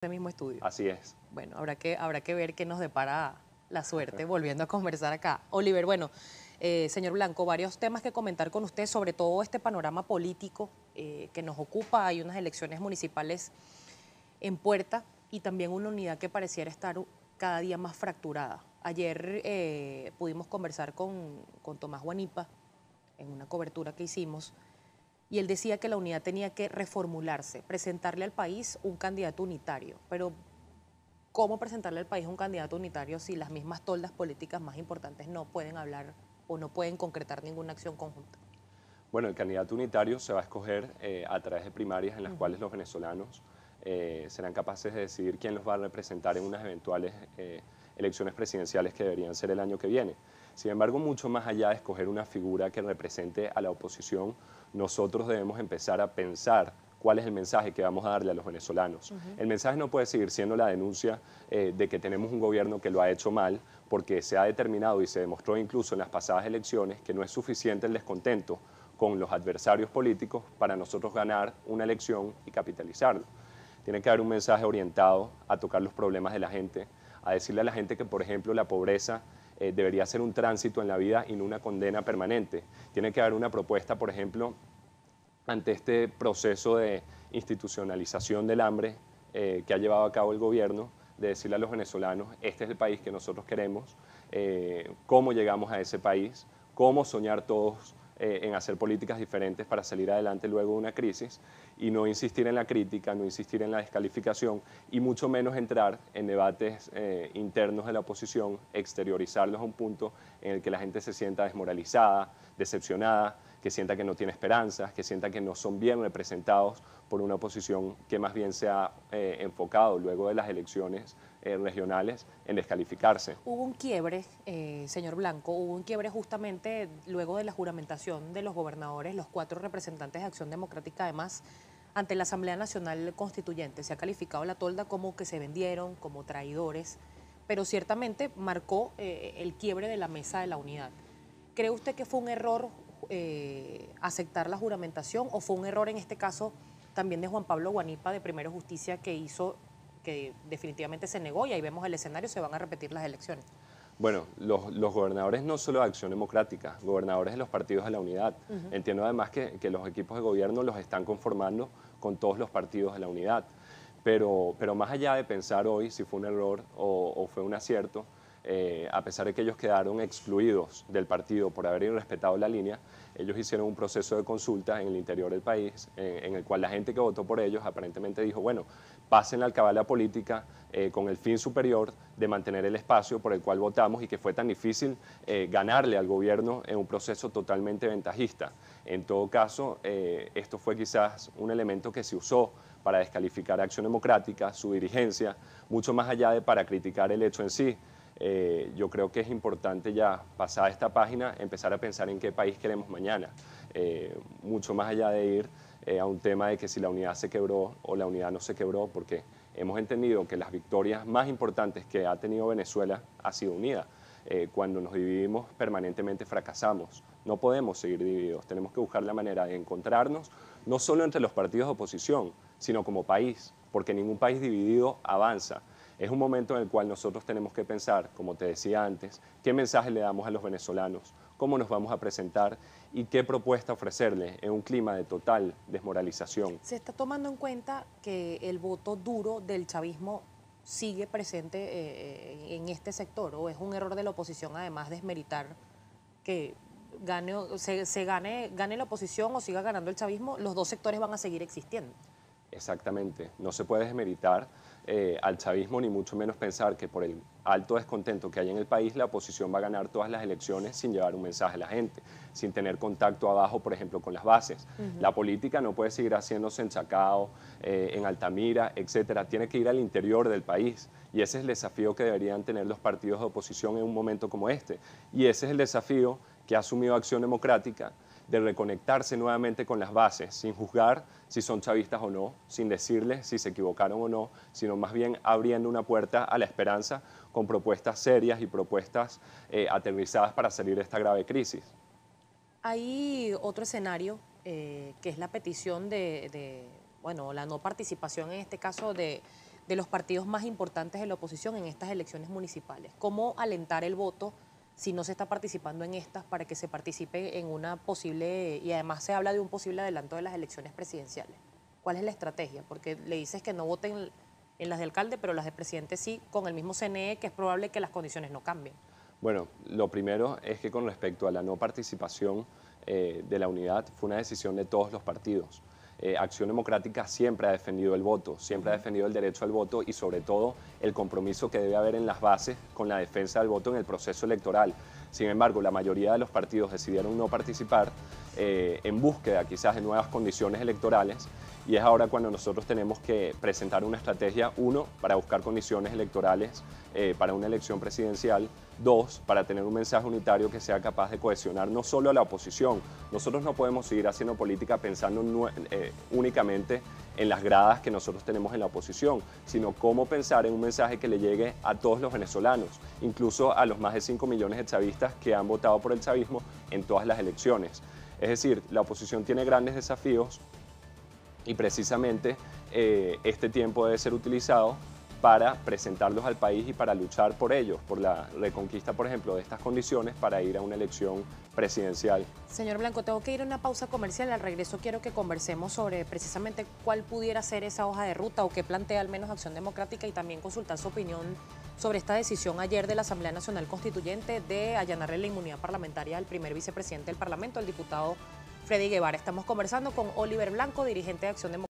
este mismo estudio. Así es. Bueno, habrá que ver qué nos depara la suerte volviendo a conversar acá. Oliver, bueno, señor Blanco, varios temas que comentar con usted, sobre todo este panorama político que nos ocupa. Hay unas elecciones municipales en puerta y también una unidad que pareciera estar cada día más fracturada. Ayer pudimos conversar con Tomás Guanipa en una cobertura que hicimos y él decía que la unidad tenía que reformularse, presentarle al país un candidato unitario. Pero ¿cómo presentarle al país un candidato unitario si las mismas toldas políticas más importantes no pueden hablar o no pueden concretar ninguna acción conjunta? Bueno, el candidato unitario se va a escoger a través de primarias en las cuales los venezolanos serán capaces de decidir quién los va a representar en unas eventuales elecciones presidenciales que deberían ser el año que viene. Sin embargo, mucho más allá de escoger una figura que represente a la oposición, nosotros debemos empezar a pensar cuál es el mensaje que vamos a darle a los venezolanos. El mensaje no puede seguir siendo la denuncia de que tenemos un gobierno que lo ha hecho mal, porque se ha determinado y se demostró incluso en las pasadas elecciones que no es suficiente el descontento con los adversarios políticos para nosotros ganar una elección y capitalizarlo. Tiene que haber un mensaje orientado a tocar los problemas de la gente, a decirle a la gente que, por ejemplo, la pobreza debería ser un tránsito en la vida y no una condena permanente. Tiene que haber una propuesta, por ejemplo, ante este proceso de institucionalización del hambre que ha llevado a cabo el gobierno, de decirle a los venezolanos, este es el país que nosotros queremos, cómo llegamos a ese país, cómo soñar todos en hacer políticas diferentes para salir adelante luego de una crisis y no insistir en la crítica, no insistir en la descalificación y mucho menos entrar en debates internos de la oposición, exteriorizarlos a un punto en el que la gente se sienta desmoralizada, decepcionada, que sienta que no tiene esperanzas, que sienta que no son bien representados por una oposición que más bien se ha enfocado luego de las elecciones regionales en descalificarse. Hubo un quiebre, señor Blanco, hubo un quiebre justamente luego de la juramentación de los gobernadores, los 4 representantes de Acción Democrática, además, ante la Asamblea Nacional Constituyente. Se ha calificado la tolda como que se vendieron, como traidores, pero ciertamente marcó el quiebre de la mesa de la unidad. ¿Cree usted que fue un error aceptar la juramentación o fue un error en este caso también de Juan Pablo Guanipa de Primero Justicia que definitivamente se negó y ahí vemos el escenario, se van a repetir las elecciones? Bueno, los gobernadores no solo de Acción Democrática, gobernadores de los partidos de la unidad. Entiendo además que los equipos de gobierno los están conformando con todos los partidos de la unidad. Pero más allá de pensar hoy si fue un error o fue un acierto, a pesar de que ellos quedaron excluidos del partido por haber irrespetado la línea, ellos hicieron un proceso de consulta en el interior del país, en el cual la gente que votó por ellos aparentemente dijo, bueno, pasen la alcabala política con el fin superior de mantener el espacio por el cual votamos y que fue tan difícil ganarle al gobierno en un proceso totalmente ventajista. En todo caso, esto fue quizás un elemento que se usó para descalificar a Acción Democrática, su dirigencia, mucho más allá de para criticar el hecho en sí. Yo creo que es importante ya, pasada esta página, empezar a pensar en qué país queremos mañana, mucho más allá de ir a un tema de que si la unidad se quebró o la unidad no se quebró, porque hemos entendido que las victorias más importantes que ha tenido Venezuela ha sido unida. Cuando nos dividimos permanentemente fracasamos. No podemos seguir divididos, tenemos que buscar la manera de encontrarnos, no solo entre los partidos de oposición, sino como país, porque ningún país dividido avanza. Es un momento en el cual nosotros tenemos que pensar, como te decía antes, qué mensaje le damos a los venezolanos, cómo nos vamos a presentar y qué propuesta ofrecerle en un clima de total desmoralización. ¿Se está tomando en cuenta que el voto duro del chavismo sigue presente en este sector o es un error de la oposición además desmeritar que gane la oposición o siga ganando el chavismo, los dos sectores van a seguir existiendo? Exactamente, no se puede desmeritar al chavismo ni mucho menos pensar que por el alto descontento que hay en el país la oposición va a ganar todas las elecciones sin llevar un mensaje a la gente, sin tener contacto abajo, por ejemplo, con las bases. La política no puede seguir haciéndose en Chacao, en Altamira, etcétera, tiene que ir al interior del país y ese es el desafío que deberían tener los partidos de oposición en un momento como este y ese es el desafío que ha asumido Acción Democrática de reconectarse nuevamente con las bases, sin juzgar si son chavistas o no, sin decirles si se equivocaron o no, sino más bien abriendo una puerta a la esperanza con propuestas serias y propuestas aterrizadas para salir de esta grave crisis. Hay otro escenario que es la petición bueno, la no participación en este caso de los partidos más importantes de la oposición en estas elecciones municipales. ¿Cómo alentar el voto si no se está participando en estas para que se participe en una posible, y además se habla de un posible adelanto de las elecciones presidenciales? ¿Cuál es la estrategia? Porque le dices que no voten en las de alcalde, pero las de presidente sí, con el mismo CNE, que es probable que las condiciones no cambien. Bueno, lo primero es que con respecto a la no participación de la unidad fue una decisión de todos los partidos. Acción Democrática siempre ha defendido el voto, siempre ha defendido el derecho al voto y sobre todo el compromiso que debe haber en las bases con la defensa del voto en el proceso electoral. Sin embargo, la mayoría de los partidos decidieron no participar en búsqueda quizás de nuevas condiciones electorales y es ahora cuando nosotros tenemos que presentar una estrategia, uno, para buscar condiciones electorales para una elección presidencial, dos, para tener un mensaje unitario que sea capaz de cohesionar no solo a la oposición. Nosotros no podemos seguir haciendo política pensando únicamente en las gradas que nosotros tenemos en la oposición, sino cómo pensar en un mensaje que le llegue a todos los venezolanos, incluso a los más de 5 millones de chavistas que han votado por el chavismo en todas las elecciones. Es decir, la oposición tiene grandes desafíos y precisamente este tiempo debe ser utilizado para presentarlos al país y para luchar por ellos, por la reconquista, por ejemplo, de estas condiciones para ir a una elección presidencial. Señor Blanco, tengo que ir a una pausa comercial. Al regreso quiero que conversemos sobre precisamente cuál pudiera ser esa hoja de ruta o qué plantea al menos Acción Democrática y también consultar su opinión sobre esta decisión ayer de la Asamblea Nacional Constituyente de allanarle la inmunidad parlamentaria al primer vicepresidente del Parlamento, el diputado Freddy Guevara. Estamos conversando con Oliver Blanco, dirigente de Acción Democrática.